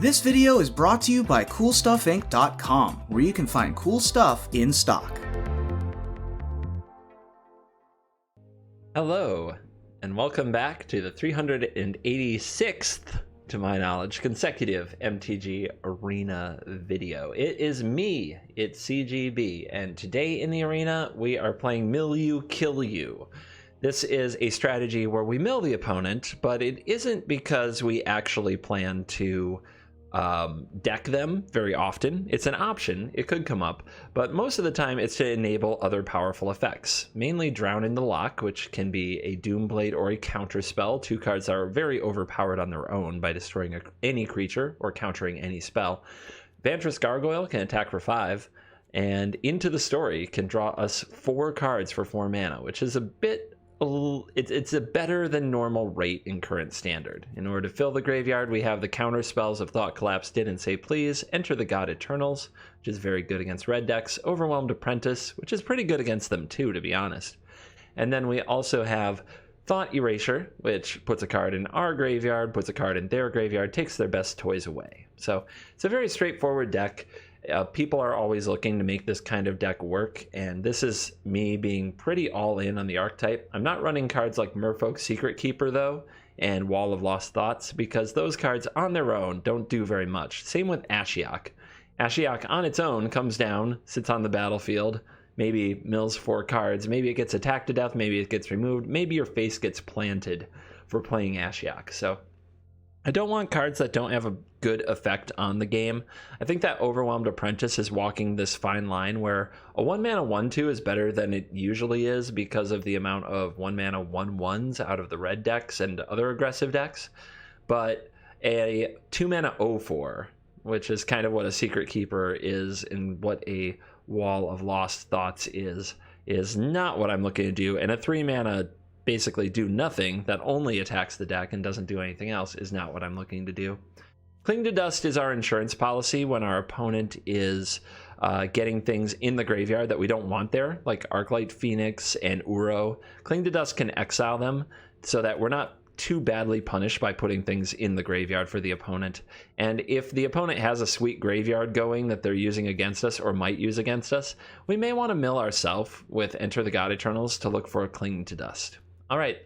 This video is brought to you by CoolStuffInc.com, where you can find cool stuff in stock. Hello, and welcome back to the 386th, to my knowledge, consecutive MTG Arena video. It is me, it's CGB, and today in the arena we are playing Mill You, Kill You. This is a strategy where we mill the opponent, but it isn't because we actually plan to deck them very often. It's an option, it could come up, but most of the time it's to enable other powerful effects, mainly Drown in the Lock, which can be a Doomblade or a counter spell. Two cards that are very overpowered on their own by destroying any creature or countering any spell. Vantress Gargoyle can attack for 5, and Into the Story can draw us 4 cards for 4 mana, which is a bit it's a better than normal rate in current standard. In order to fill the graveyard, we have the counter spells of Thought Collapse, Did and Say Please, Enter the God Eternals, which is very good against red decks, Overwhelmed Apprentice, which is pretty good against them too, to be honest. And then we also have Thought Erasure, which puts a card in our graveyard, puts a card in their graveyard, takes their best toys away. So it's a very straightforward deck. People are always looking to make this kind of deck work, and this is me being pretty all in on the archetype. I'm not running cards like Merfolk's Secret Keeper, though, and Wall of Lost Thoughts, because those cards on their own don't do very much. Same with Ashiok. Ashiok on its own comes down, sits on the battlefield, maybe mills 4 cards, maybe it gets attacked to death, maybe it gets removed, maybe your face gets planted for playing Ashiok. So I don't want cards that don't have a good effect on the game. I think that Overwhelmed Apprentice is walking this fine line where a 1-mana 1/2 is better than it usually is because of the amount of 1-mana 1/1s out of the red decks and other aggressive decks. But a 2-mana 0/4, which is kind of what a Secret Keeper is and what a Wall of Lost Thoughts is not what I'm looking to do. And a 3-mana basically do nothing that only attacks the deck and doesn't do anything else is not what I'm looking to do. Cling to Dust is our insurance policy when our opponent is getting things in the graveyard that we don't want there, like Arclight Phoenix and Uro. Cling to Dust can exile them so that we're not too badly punished by putting things in the graveyard for the opponent. And if the opponent has a sweet graveyard going that they're using against us or might use against us, we may want to mill ourselves with Enter the God Eternals to look for a Cling to Dust. All right,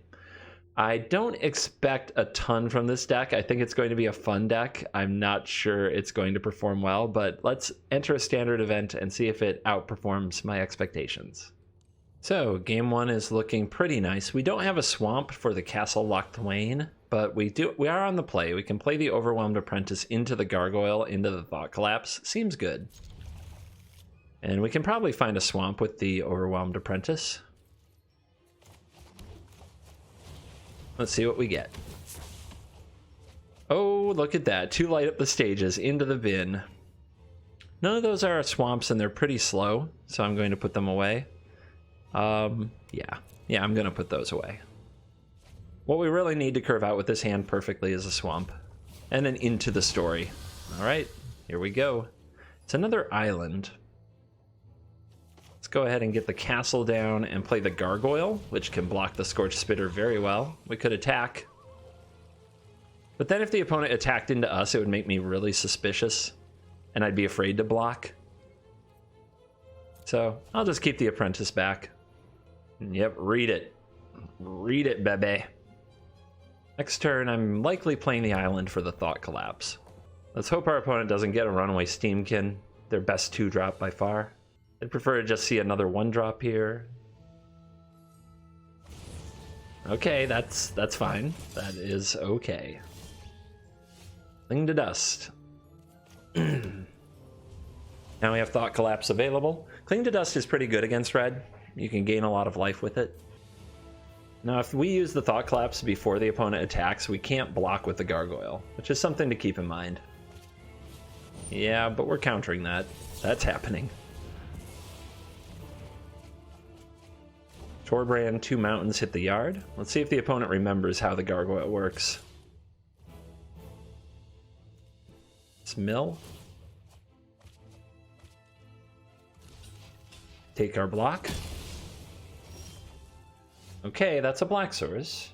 I don't expect a ton from this deck. I think it's going to be a fun deck. I'm not sure it's going to perform well, but let's enter a standard event and see if it outperforms my expectations. So game 1 is looking pretty nice. We don't have a swamp for the Castle Locthwain, but we are on the play. We can play the Overwhelmed Apprentice into the Gargoyle, into the Thought Collapse. Seems good. And we can probably find a swamp with the Overwhelmed Apprentice. Let's see what we get. Oh, look at that. 2 light up the stages into the bin. None of those are swamps, and they're pretty slow, so I'm going to put them away. Yeah, I'm going to put those away. What we really need to curve out with this hand perfectly is a swamp. And then Into the Story. All right, here we go. It's another island. Let's go ahead and get the castle down and play the Gargoyle, which can block the Scorched Spitter very well. We could attack. But then if the opponent attacked into us, it would make me really suspicious, and I'd be afraid to block. So I'll just keep the Apprentice back. Yep, read it. Read it, bebe. Next turn, I'm likely playing the island for the Thought Collapse. Let's hope our opponent doesn't get a Runaway Steamkin, their best 2-drop by far. I'd prefer to just see another 1-drop here. Okay, that's fine. That is okay. Cling to Dust. Now we have Thought Collapse available. Cling to Dust is pretty good against red. You can gain a lot of life with it. Now, if we use the Thought Collapse before the opponent attacks, we can't block with the Gargoyle, which is something to keep in mind. Yeah, but we're countering that. That's happening. Torbrand, 2 mountains hit the yard. Let's see if the opponent remembers how the Gargoyle works. Let's mill. Take our block. Okay, that's a Black Source.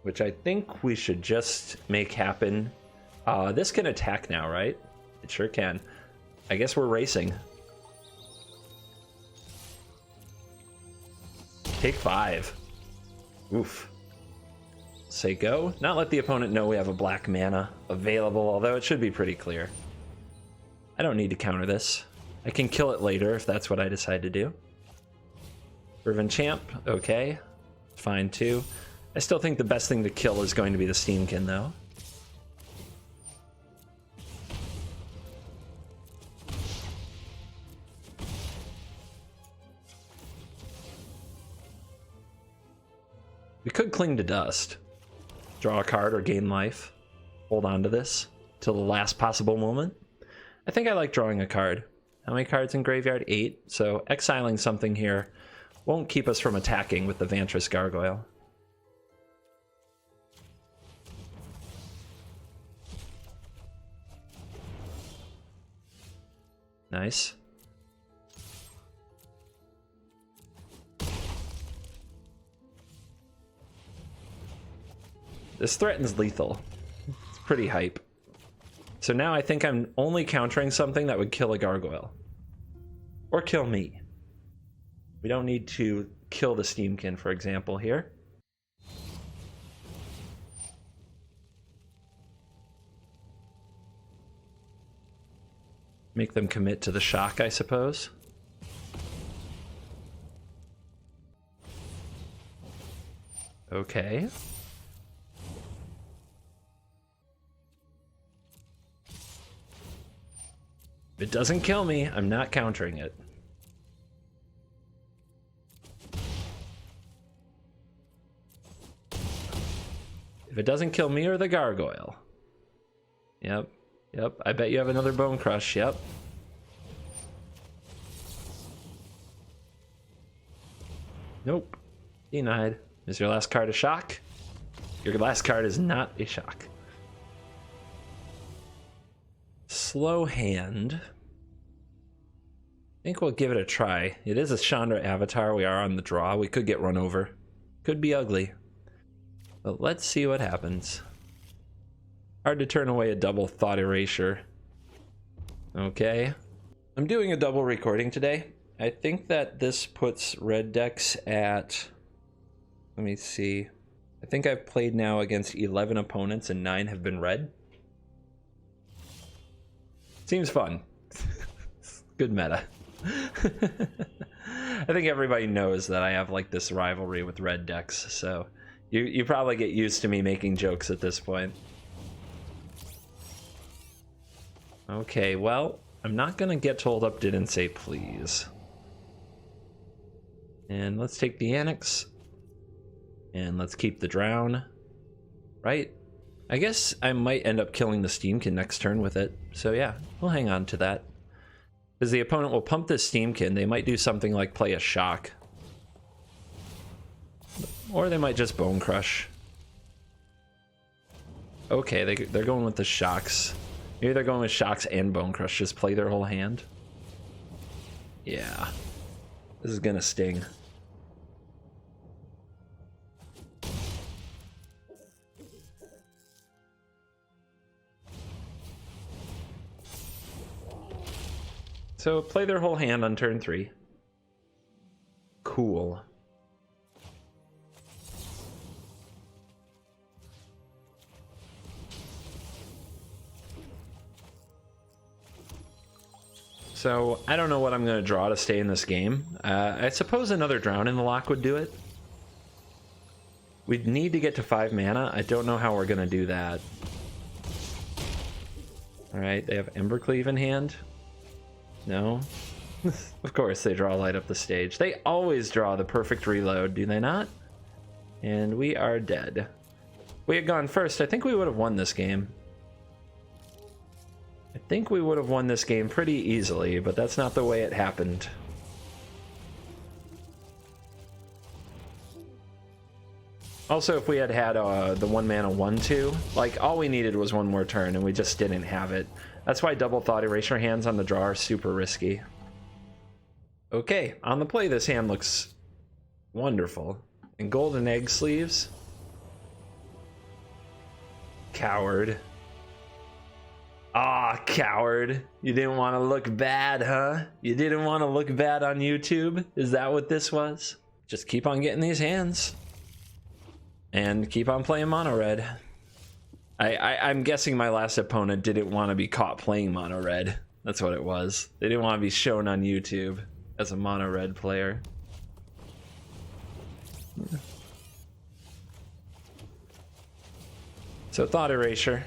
which I think we should just make happen This can attack now, right? It sure can. I guess we're racing. Take 5. Oof. Say go. Not let the opponent know we have a black mana available, although it should be pretty clear. I don't need to counter this. I can kill it later if that's what I decide to do. Riven Champ, okay. Fine too. I still think the best thing to kill is going to be the Steamkin though. We could cling to dust. Draw a card or gain life. Hold on to this till the last possible moment. I think I like drawing a card. How many cards in graveyard? 8. So exiling something here won't keep us from attacking with the Vantress Gargoyle. Nice. This threatens lethal. It's pretty hype. So now I think I'm only countering something that would kill a gargoyle. Or kill me. We don't need to kill the Steamkin, for example, here. Make them commit to the shock, I suppose. Okay. If it doesn't kill me, I'm not countering it. If it doesn't kill me or the gargoyle. Yep. I bet you have another Bone Crush. Yep. Nope. Denied. Is your last card a shock? Your last card is not a shock. Slow hand. I think we'll give it a try. It is a Chandra avatar. We are on the draw. We could get run over. Could be ugly. But let's see what happens. Hard to turn away a double thought erasure. Okay. I'm doing a double recording today. I think that this puts red decks at... Let me see. I think I've played now against 11 opponents and 9 have been red. Seems fun. Good meta. I think everybody knows that I have like this rivalry with red decks, so you probably get used to me making jokes at this point. Okay, well, I'm not gonna get told up didn't say please. And let's take the Annex. And let's keep the Drown. Right? I guess I might end up killing the Steamkin next turn with it. So yeah, we'll hang on to that. Because the opponent will pump this Steamkin. They might do something like play a Shock. Or they might just Bone Crush. Okay, they're going with the Shocks. Maybe they're going with Shocks and Bone Crush. Just play their whole hand. Yeah. This is gonna sting. So play their whole hand on turn 3. Cool. So I don't know what I'm going to draw to stay in this game. I suppose another Drown in the lock would do it. We'd need to get to 5 mana. I don't know how we're going to do that. Alright, they have Embercleave in hand. No? Of course they draw Light Up the Stage. They always draw the perfect reload, do they not? And we are dead. If we had gone first, I think we would have won this game. I think we would have won this game pretty easily, but that's not the way it happened. Also, if we had had the 1 mana 1/2, like all we needed was one more turn and we just didn't have it. That's why double thought erasure hands on the draw are super risky. Okay, on the play this hand looks wonderful. And golden egg sleeves. Coward. Ah, coward. You didn't want to look bad, huh? You didn't want to look bad on YouTube? Is that what this was? Just keep on getting these hands. And keep on playing mono red. I'm guessing my last opponent didn't want to be caught playing mono red. That's what it was. They didn't want to be shown on YouTube as a mono red player. So Thought Erasure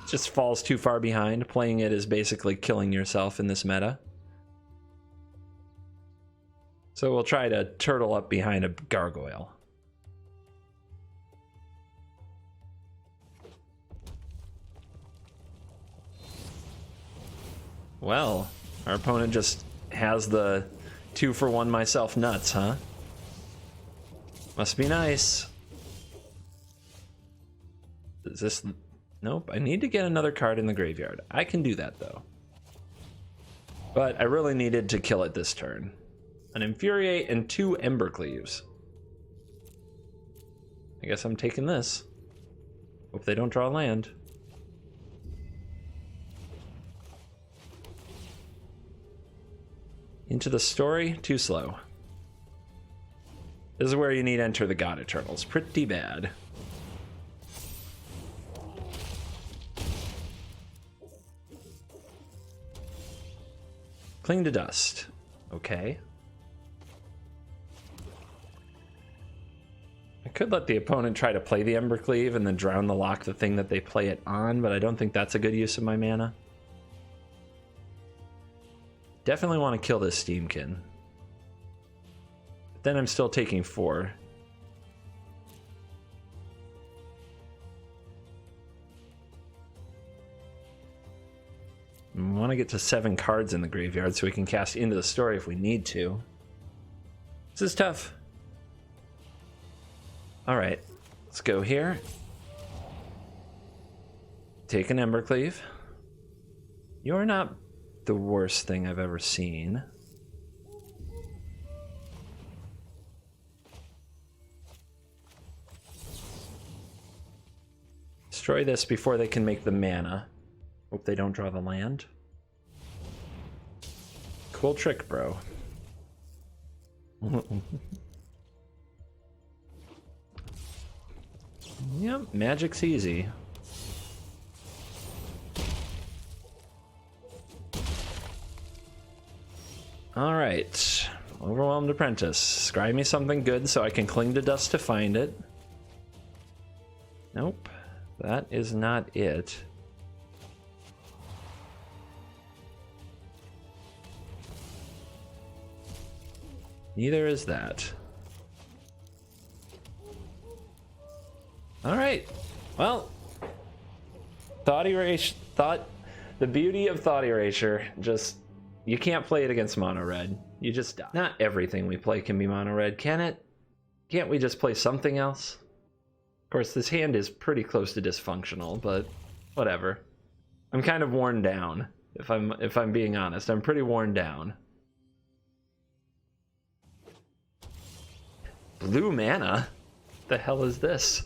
just falls too far behind. Playing it is basically killing yourself in this meta. So we'll try to turtle up behind a gargoyle. Well, our opponent just has the 2-for-1 myself nuts, huh? Must be nice. Is this... Nope, I need to get another card in the graveyard. I can do that, though. But I really needed to kill it this turn. An Infuriate and 2 Embercleaves. I guess I'm taking this. Hope they don't draw land. Into the Story, too slow. This is where you need to enter the God Eternals. Pretty bad. Cling to Dust. Okay. I could let the opponent try to play the Embercleave and then drown the lock the thing that they play it on, but I don't think that's a good use of my mana. Definitely want to kill this Steamkin. But then I'm still taking 4. I want to get to 7 cards in the graveyard so we can cast Into the Story if we need to. This is tough. Alright, let's go here. Take an Embercleave. You're not the worst thing I've ever seen. Destroy this before they can make the mana. Hope they don't draw the land. Cool trick, bro. Yep, magic's easy. Alright. Overwhelmed Apprentice. Scry me something good so I can cling to dust to find it. Nope. That is not it. Neither is that. Alright. Well. The beauty of Thought Erasure, just... You can't play it against mono red. You just die. Not everything we play can be mono red, can it? Can't we just play something else? Of course, this hand is pretty close to dysfunctional, but whatever. I'm kind of worn down, if I'm being honest. I'm pretty worn down. Blue mana? The hell is this?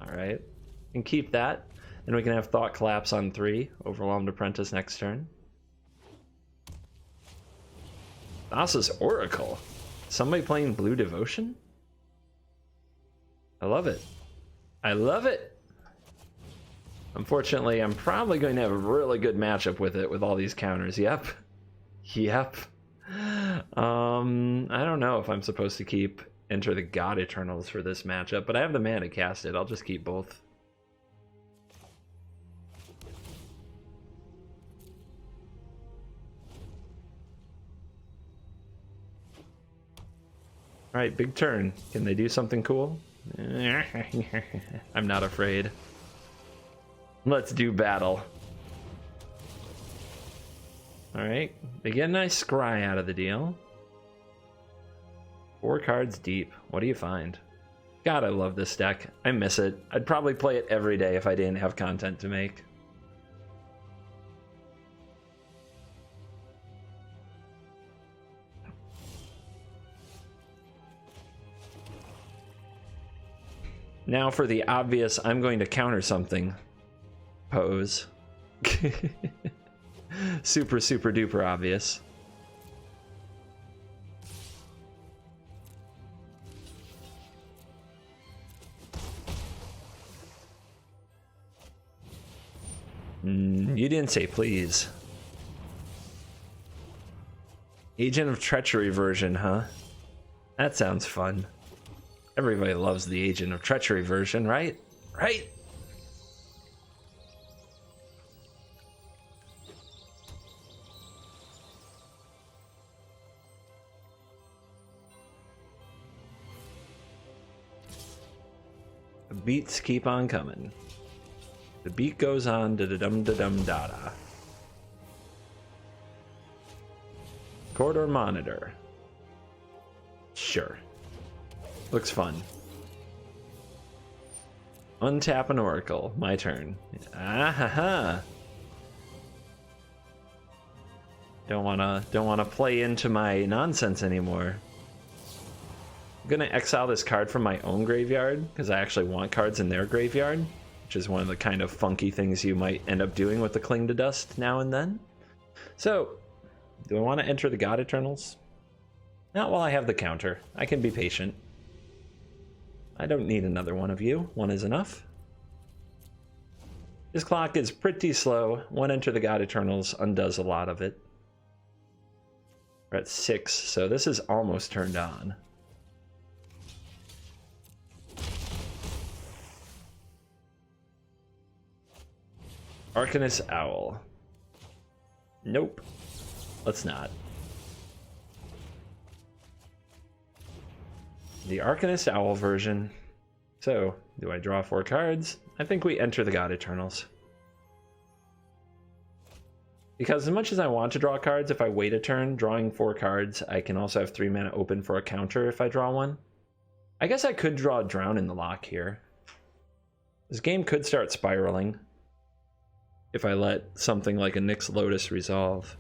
Alright. And keep that. Then we can have Thought Collapse on 3. Overwhelmed Apprentice next turn. Thassa's Oracle. Somebody playing Blue Devotion? I love it. I love it. Unfortunately, I'm probably going to have a really good matchup with it with all these counters. Yep. Yep. I don't know if I'm supposed to keep Enter the God Eternals for this matchup, but I have the mana to cast it. I'll just keep both. Alright, big turn. Can they do something cool? I'm not afraid. Let's do battle. Alright, they get a nice scry out of the deal. 4 cards deep. What do you find? God, I love this deck. I miss it. I'd probably play it every day if I didn't have content to make. Now for the obvious I'm going to counter something pose. Super, super duper obvious. You didn't say please. Agent of Treachery version, huh? That sounds fun. Everybody loves the Agent of Treachery version, right? Right? The beats keep on coming. The beat goes on, da-da-dum-da-dum-da-da. Corridor monitor. Sure. Looks fun. Untap an oracle. My turn. Ah-ha-ha. Don't wanna play into my nonsense anymore. I'm gonna exile this card from my own graveyard because I actually want cards in their graveyard, which is one of the kind of funky things you might end up doing with the Cling to Dust now and then. So, do I want to enter the God Eternals? Not while I have the counter. I can be patient. I don't need another one of you. One is enough. This clock is pretty slow. One Enter the God Eternals undoes a lot of it. We're at 6, so this is almost turned on. Arcanist Owl. Nope. Let's not. The Arcanist Owl version. So, do I draw 4 cards? I think we enter the God Eternals. Because as much as I want to draw cards, if I wait a turn, drawing 4 cards, I can also have 3 mana open for a counter if I draw one. I guess I could draw a Drown in the Lock here. This game could start spiraling if I let something like a Nyx Lotus resolve.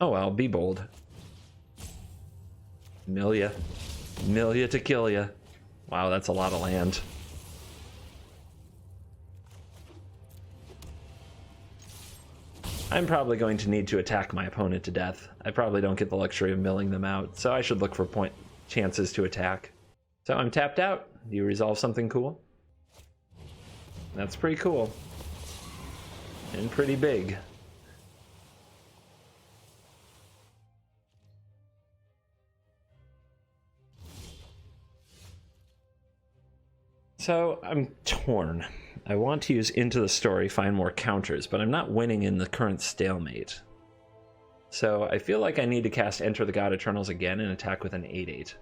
Oh well, be bold. Mill ya to kill ya. Wow, that's a lot of land. I'm probably going to need to attack my opponent to death. I probably don't get the luxury of milling them out, so I should look for chances to attack. So I'm tapped out. Do you resolve something cool? That's pretty cool. And pretty big. So I'm torn. I want to use Into the Story, find more counters, but I'm not winning in the current stalemate. So I feel like I need to cast Enter the God Eternals again and attack with an 8/8.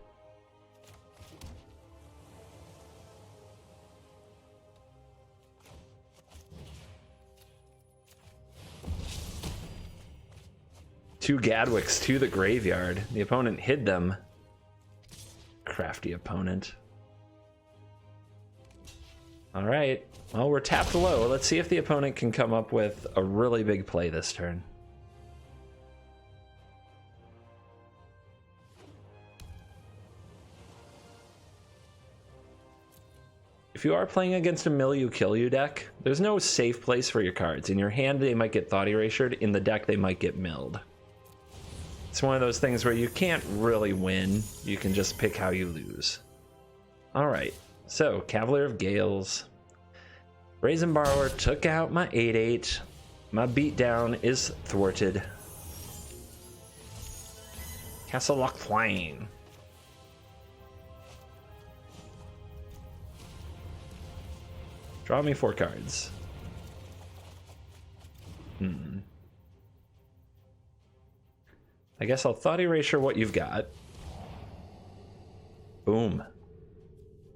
Two Gadwicks to the graveyard. The opponent hid them. Crafty opponent. Alright, well, we're tapped low. Let's see if the opponent can come up with a really big play this turn. If you are playing against a mill you kill you deck, there's no safe place for your cards. In your hand they might get Thought Erasured, in the deck they might get milled. It's one of those things where you can't really win, you can just pick how you lose. Alright, so Cavalier of Gales. Brazen Borrower took out my 8/8. My beatdown is thwarted. Castle Lock Plain. Draw me 4 cards. I guess I'll Thought Erasure what you've got. Boom.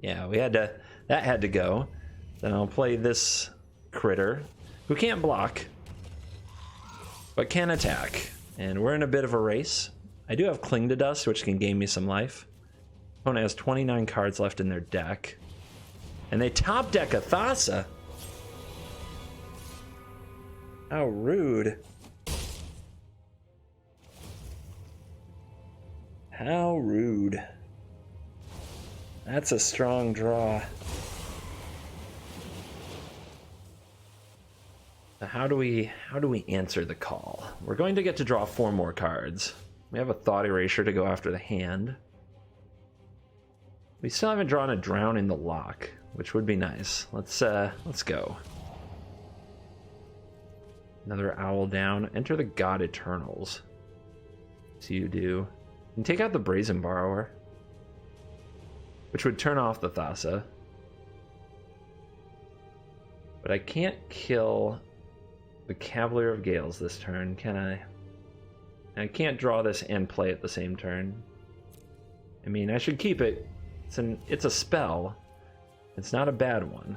Yeah, that had to go. Then I'll play this critter, who can't block, but can attack. And we're in a bit of a race. I do have Cling to Dust, which can gain me some life. Opponent has 29 cards left in their deck. And they top deck a Thassa. How rude. How rude. That's a strong draw. How do we answer the call? We're going to get to draw 4 more cards. We have a Thought Erasure to go after the hand. We still haven't drawn a Drown in the Lock, which would be nice. Let's go. Another Owl down. Enter the God Eternals. So you do. And take out the Brazen Borrower, which would turn off the Thassa. But I can't kill the Cavalier of Gales this turn, can I? I can't draw this and play it the same turn. I mean, I should keep it. It's a spell. It's not a bad one.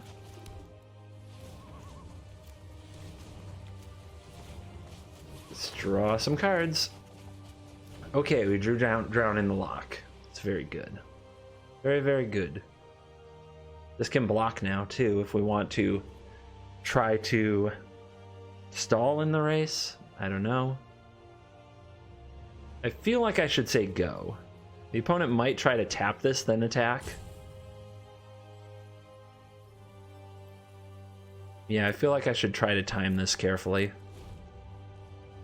Let's draw some cards. Okay, we drew Drown in the Lock. It's very good. Very, very good. This can block now, too, if we want to try to stall in the race. I don't know. I feel like I should say go. The opponent might try to tap this, then attack. Yeah, I feel like I should try to time this carefully.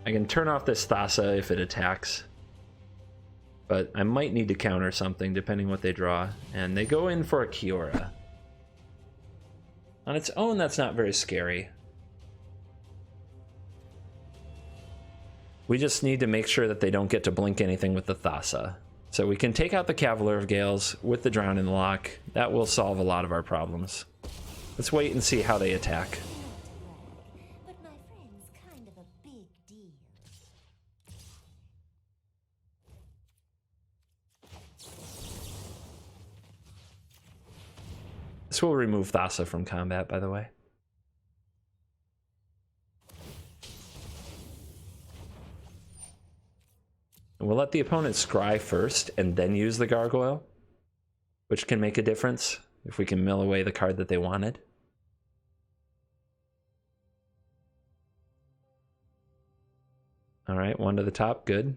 I can turn off this Thassa if it attacks. But I might need to counter something depending what they draw. And they go in for a Kiora. On its own, that's not very scary. We just need to make sure that they don't get to blink anything with the Thassa. So we can take out the Cavalier of Gales with the Drown in the Lock. That will solve a lot of our problems. Let's wait and see how they attack. But my friend's kind of a big deal. This will remove Thassa from combat, by the way. And we'll let the opponent scry first and then use the Gargoyle, which can make a difference if we can mill away the card that they wanted. All right, 1 to the top, good.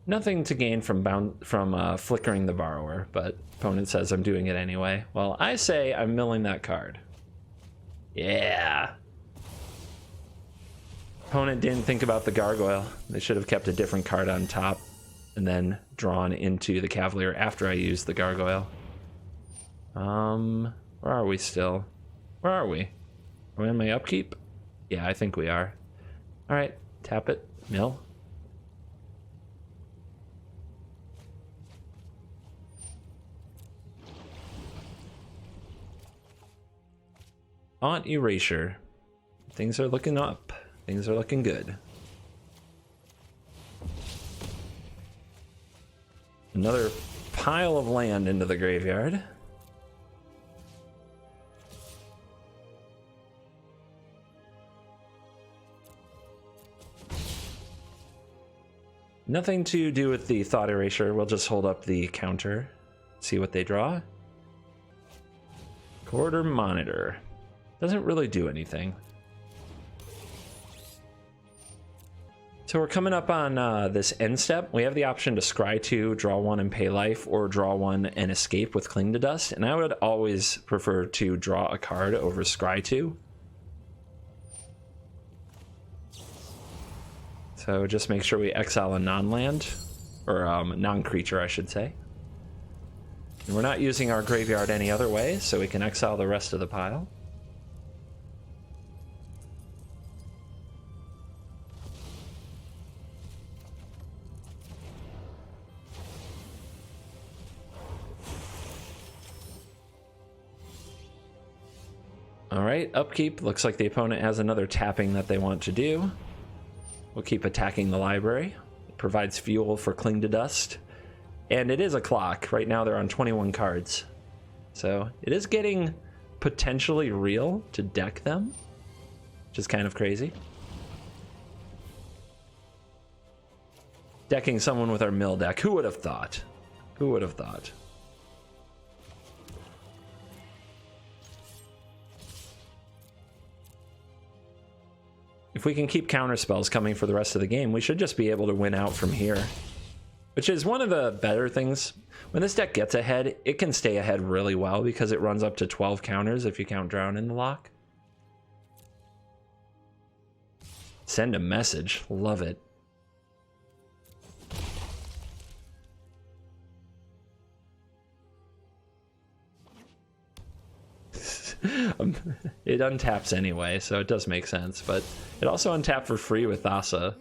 Nothing to gain from flickering the Borrower, but opponent says I'm doing it anyway. Well, I say I'm milling that card. Yeah. Opponent didn't think about the Gargoyle. They should have kept a different card on top and then drawn into the Cavalier after I used the Gargoyle. Where are we still? Where are we? Are we in my upkeep? Yeah, I think we are. All right, tap it, mill. On Erasure. Things are looking up. Things are looking good. Another pile of land into the graveyard. Nothing to do with the Thought Erasure. We'll just hold up the counter, see what they draw. Quarter Monitor. Doesn't really do anything. So we're coming up on this end step. We have the option to scry 2, draw 1 and pay life, or draw 1 and escape with Cling to Dust. And I would always prefer to draw a card over scry 2. So just make sure we exile a non-land, or non-creature I should say. And we're not using our graveyard any other way, so we can exile the rest of the pile. All right, upkeep. Looks like the opponent has another tapping that they want to do. We'll keep attacking the library. It provides fuel for Cling to Dust. And it is a clock. Right now they're on 21 cards. So it is getting potentially real to deck them, which is kind of crazy. Decking someone with our mill deck. Who would have thought? Who would have thought? If we can keep counter spells coming for the rest of the game, we should just be able to win out from here. which is one of the better things. When this deck gets ahead, it can stay ahead really well because it runs up to 12 counters if you count Drown in the lock. Send a message. Love it. It untaps anyway, so it does make sense, but it also untapped for free with Thassa.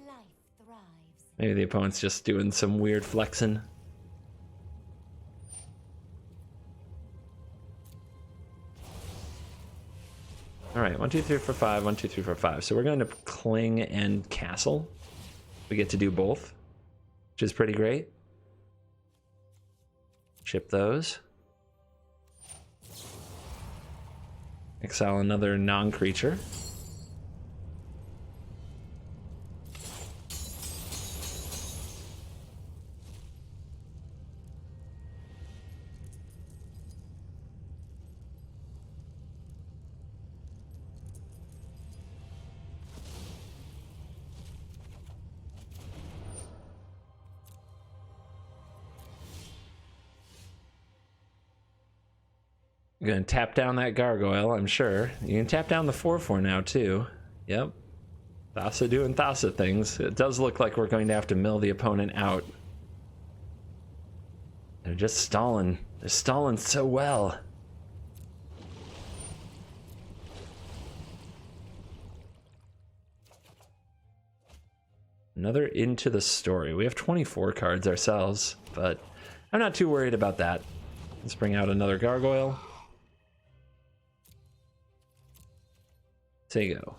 Maybe the opponent's just doing some weird flexing. Alright, 1, 2, 3, 4, 5, 1, 2, 3, 4, 5. So we're going to Cling and Castle. We get to do both, which is pretty great. Chip those. Exile another non-creature. I'm gonna tap down that gargoyle, I'm sure. You can tap down the 4/4 now too. Yep. Thassa doing Thassa things. It does look like we're going to have to mill the opponent out. They're just stalling. They're stalling so well. Another Into the Story. We have 24 cards ourselves, but I'm not too worried about that. Let's bring out another gargoyle. Tego.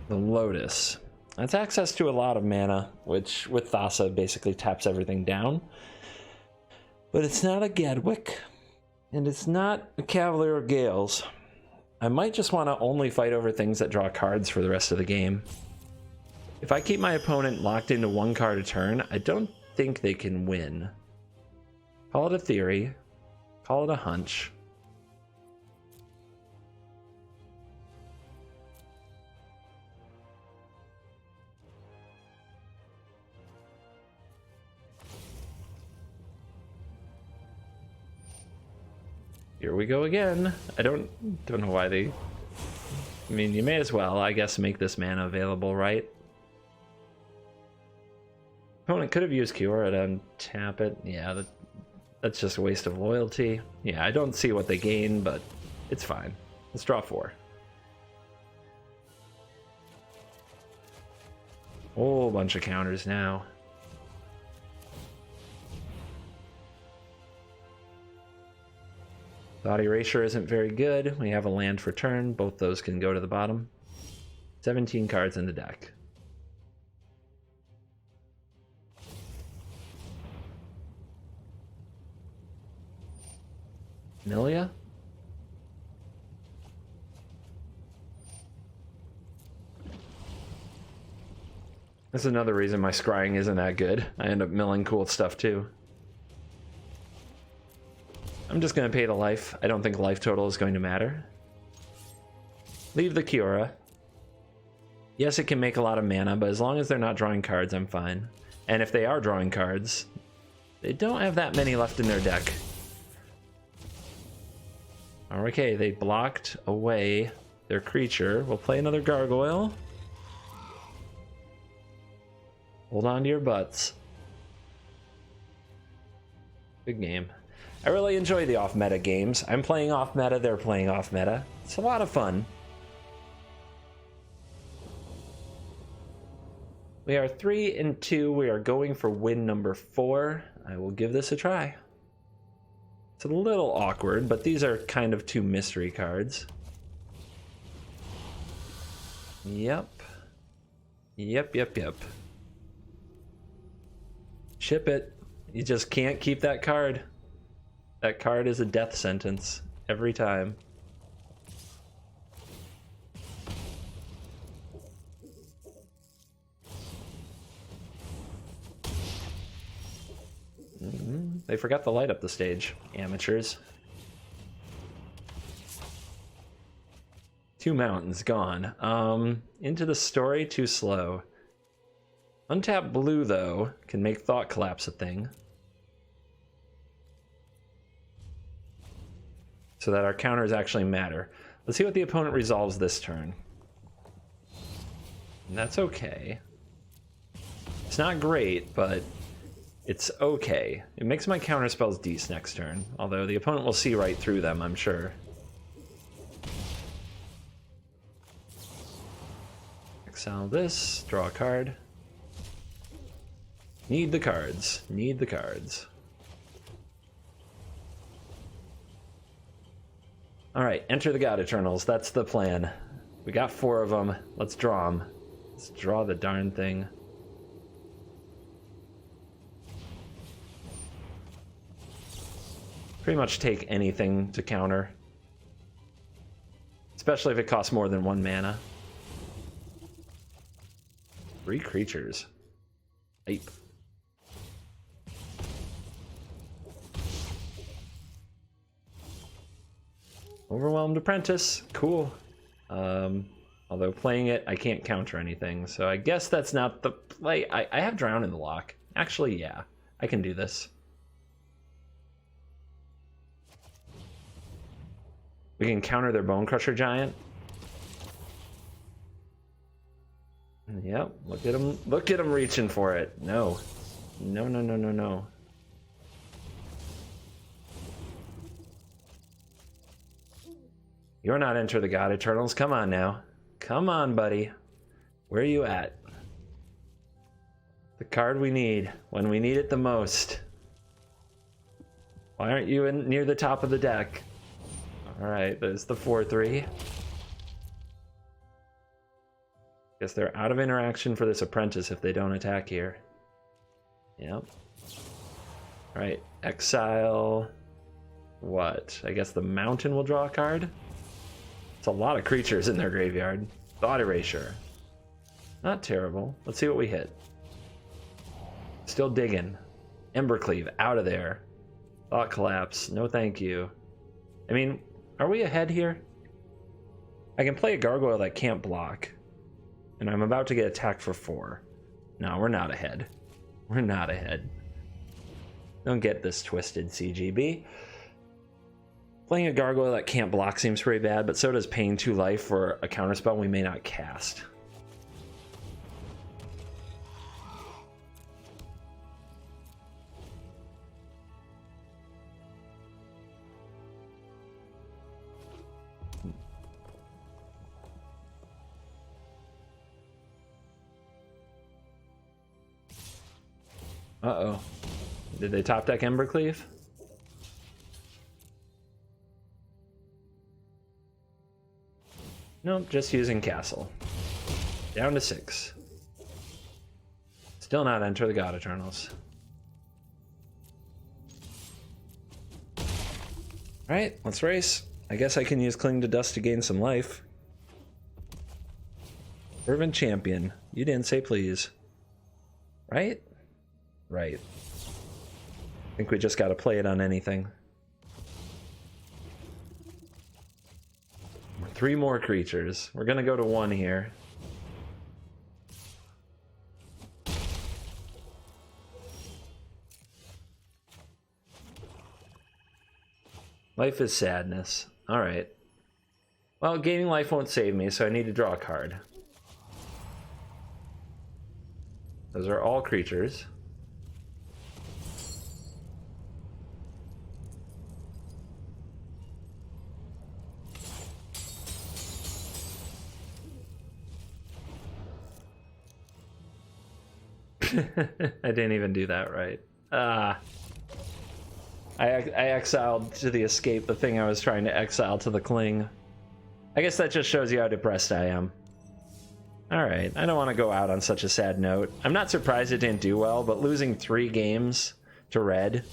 The Lotus. That's access to a lot of mana, which with Thassa basically taps everything down. But it's not a Gadwick, and it's not a Cavalier of Gales. I might just want to only fight over things that draw cards for the rest of the game. If I keep my opponent locked into 1 card a turn, I don't think they can win. Call it a theory. Call it a hunch. Here we go again. I don't know why they... I mean, you may as well, I guess, make this mana available, right? Opponent could have used Kiora to untap it. Yeah, that's just a waste of loyalty. Yeah, I don't see what they gain, but it's fine. Let's draw 4. Whole bunch of counters now. Thought Erasure isn't very good. We have a land for turn. Both those can go to the bottom. 17 cards in the deck. Milia? That's another reason my scrying isn't that good. I end up milling cool stuff too. I'm just going to pay the life. I don't think life total is going to matter. Leave the Kiora. Yes, it can make a lot of mana, but as long as they're not drawing cards, I'm fine. And if they are drawing cards, they don't have that many left in their deck. Okay, they blocked away their creature. We'll play another gargoyle. Hold on to your butts. Good game. I really enjoy the off-meta games. I'm playing off-meta, they're playing off-meta. It's a lot of fun. We are 3-2. We are going for win number 4. I will give this a try. It's a little awkward, but these are kind of 2 mystery cards. Yep. Yep. Chip it. You just can't keep that card. That card is a death sentence every time. They forgot to light up the stage, amateurs. 2 mountains gone. Into the Story, too slow. Untap blue, though, can make Thought Collapse a thing. So that our counters actually matter. Let's see what the opponent resolves this turn. And that's okay. It's not great, but it's okay. It makes my counter spells decent next turn, although the opponent will see right through them, I'm sure. Exile this, draw a card. Need the cards. Need the cards. Alright, enter the God Eternals. That's the plan. We got 4 of them. Let's draw them. Let's draw the darn thing. Pretty much take anything to counter. Especially if it costs more than 1 mana. 3 creatures. Ape. Overwhelmed Apprentice. Cool. Although playing it, I can't counter anything, so I guess that's not the play. I have Drown in the lock. Actually, yeah. I can do this. We can counter their Bone Crusher Giant. Yep, look at him reaching for it. No. No, no, no, no, no. You're not Enter the God Eternals. Come on now. Come on, buddy. Where are you at? The card we need when we need it the most. Why aren't you near the top of the deck? Alright, there's the 4-3. Guess they're out of interaction for this Apprentice if they don't attack here. Yep. Alright, exile... What? I guess the Mountain will draw a card? It's a lot of creatures in their graveyard. Thought Erasure. Not terrible. Let's see what we hit. Still digging. Embercleave, out of there. Thought Collapse, no thank you. I mean, are we ahead here? I can play a Gargoyle that can't block. And I'm about to get attacked for 4. No, we're not ahead. We're not ahead. Don't get this twisted, CGB. Playing a Gargoyle that can't block seems pretty bad, but so does paying 2 life for a counterspell we may not cast. Uh-oh. Did they top deck Embercleave? Nope, just using Castle. Down to 6. Still not Enter the God Eternals. Alright, let's race. I guess I can use Cling to Dust to gain some life. Fervent Champion. You didn't say please. Right? Right. I think we just gotta play it on anything. 3 more creatures. We're gonna go to 1 here. Life is sadness. Alright. Well, gaining life won't save me, so I need to draw a card. Those are all creatures. I didn't even do that right. I exiled to the escape the thing I was trying to exile to the cling. I guess that just shows you how depressed I am. Alright, I don't want to go out on such a sad note. I'm not surprised it didn't do well, but losing 3 games to red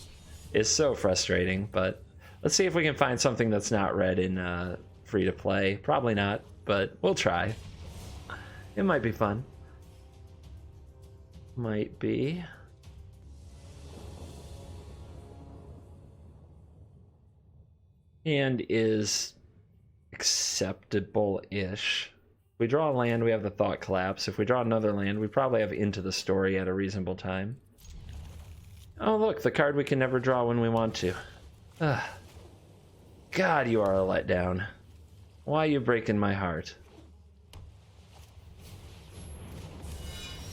is so frustrating. But let's see if we can find something that's not red in free to play. Probably not, but we'll try. It might be fun. Might be. And is acceptable-ish. we draw a land, we have the Thought Collapse. If we draw another land, we probably have Into the Story at a reasonable time. Oh, look, the card we can never draw when we want to. Ugh. God, you are a letdown. Why are you breaking my heart?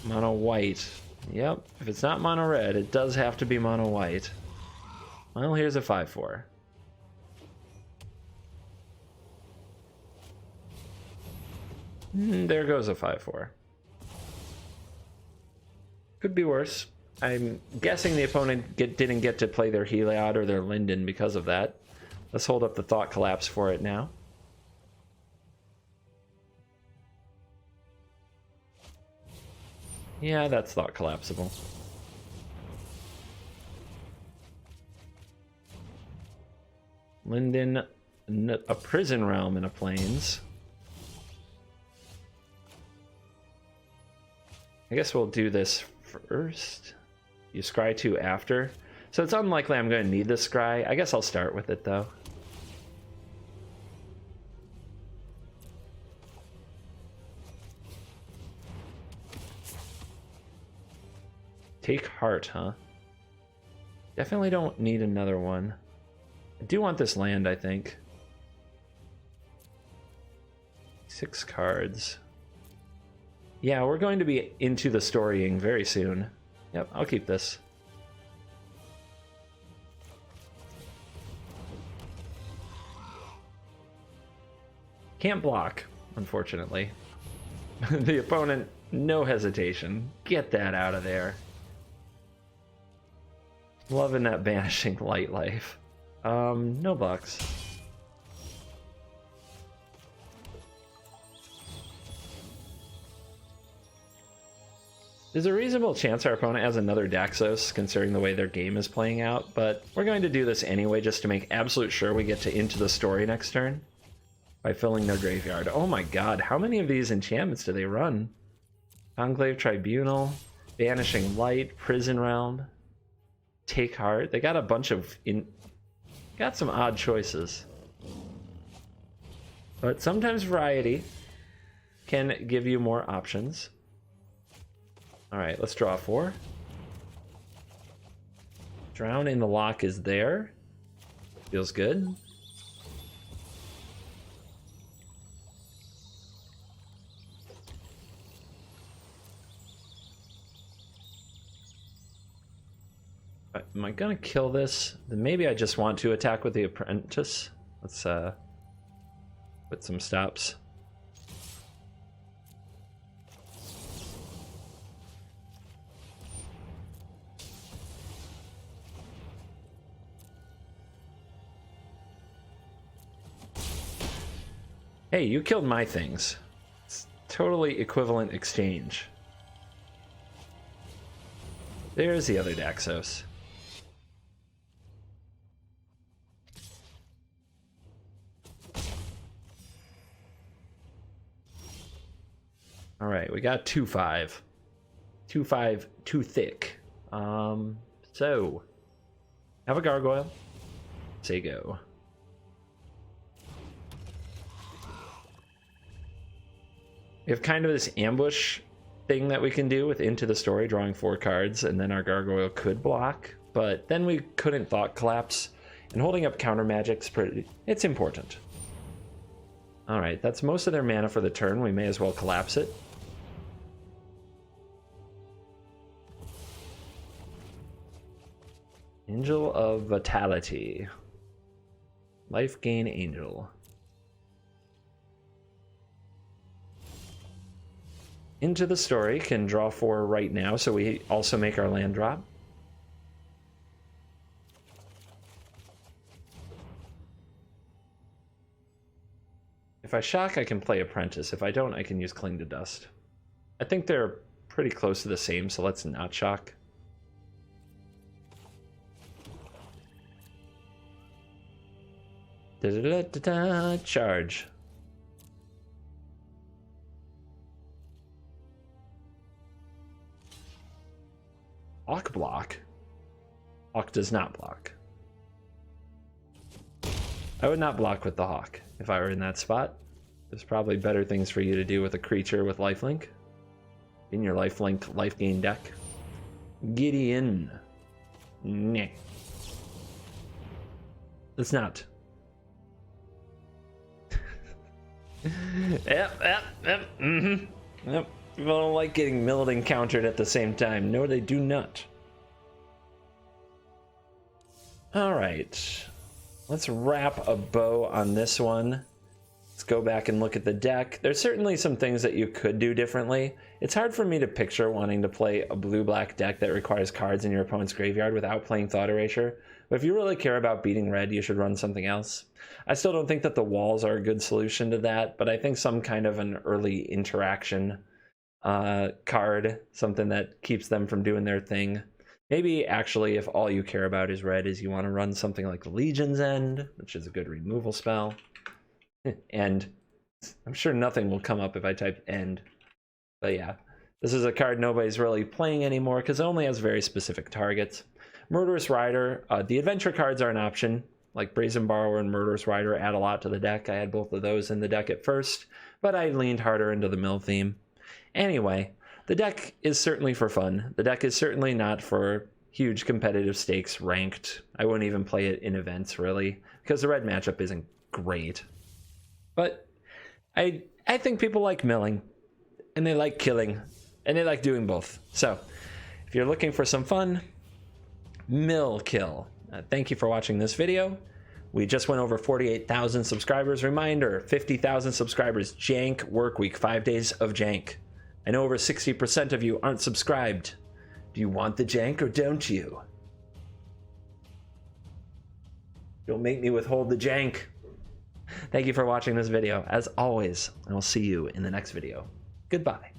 Mono white. Yep, if it's not mono red, it does have to be mono white. Well, here's a 5/4. There goes a 5/4. Could be worse. I'm guessing the opponent didn't get to play their Heliod or their Linden because of that. Let's hold up the Thought Collapse for it now. Yeah, that's Thought Collapsible. Linden, a Prison Realm in a Plains. I guess we'll do this first. You scry 2 after. So it's unlikely I'm going to need this scry. I guess I'll start with it though. Take Heart, huh? Definitely don't need another one. I do want this land, I think. 6 cards. Yeah, we're going to be into the storying very soon. Yep, I'll keep this. Can't block, unfortunately. The opponent, no hesitation. Get that out of there. Loving that Banishing Light Life. No blocks. There's a reasonable chance our opponent has another Daxos, considering the way their game is playing out, but we're going to do this anyway just to make absolute sure we get to Into the Story next turn by filling their graveyard. Oh my god, how many of these enchantments do they run? Conclave Tribunal, Banishing Light, Prison Realm, Take Heart. They got a bunch of... got some odd choices. But sometimes variety can give you more options. Alright, let's draw 4. Drown in the Lock is there. Feels good. Am I gonna kill this? Then maybe I just want to attack with the Apprentice. Let's put some stops. Hey, you killed my things. It's totally equivalent exchange. There's the other Daxos. Alright, we got 2/5. 2/5 too thick. So have a gargoyle. Say go. We have kind of this ambush thing that we can do with Into the Story, drawing 4 cards, and then our gargoyle could block, but then we couldn't Thought Collapse, and holding up counter magic's it's important. Alright, that's most of their mana for the turn. We may as well collapse it. Angel of Vitality. Life gain angel. Into the Story can draw 4 right now, so we also make our land drop. If I shock, I can play Apprentice. If I don't, I can use Cling to Dust. I think they're pretty close to the same, so let's not shock. Da-da-da-da-da, charge. Hawk block? Hawk does not block. I would not block with the Hawk if I were in that spot. There's probably better things for you to do with a creature with lifelink in your lifelink life gain deck. Gideon. Nah. It's not. Yep. Yep. People don't like getting milled and countered at the same time. No, they do not. All right. Let's wrap a bow on this one. Let's go back and look at the deck. There's certainly some things that you could do differently. It's hard for me to picture wanting to play a blue-black deck that requires cards in your opponent's graveyard without playing Thought Erasure. But if you really care about beating red, you should run something else. I still don't think that the walls are a good solution to that, but I think some kind of an early interaction card, something that keeps them from doing their thing. Maybe actually if all you care about is red, is you want to run something like the Legion's End, which is a good removal spell. And I'm sure nothing will come up if I type end. But yeah, this is a card nobody's really playing anymore because it only has very specific targets. Murderous Rider, the adventure cards are an option. Like Brazen Borrower and Murderous Rider add a lot to the deck. I had both of those in the deck at first, but I leaned harder into the mill theme. Anyway, the deck is certainly for fun. The deck is certainly not for huge competitive stakes ranked. I wouldn't even play it in events really, because the red matchup isn't great. But I think people like milling, and they like killing, and they like doing both. So if you're looking for some fun, mill kill. Thank you for watching this video. We just went over 48,000 subscribers. Reminder, 50,000 subscribers, jank work week, 5 days of jank. I know over 60% of you aren't subscribed. Do you want the jank or don't you? Don't make me withhold the jank. Thank you for watching this video. As always, I will see you in the next video. Goodbye.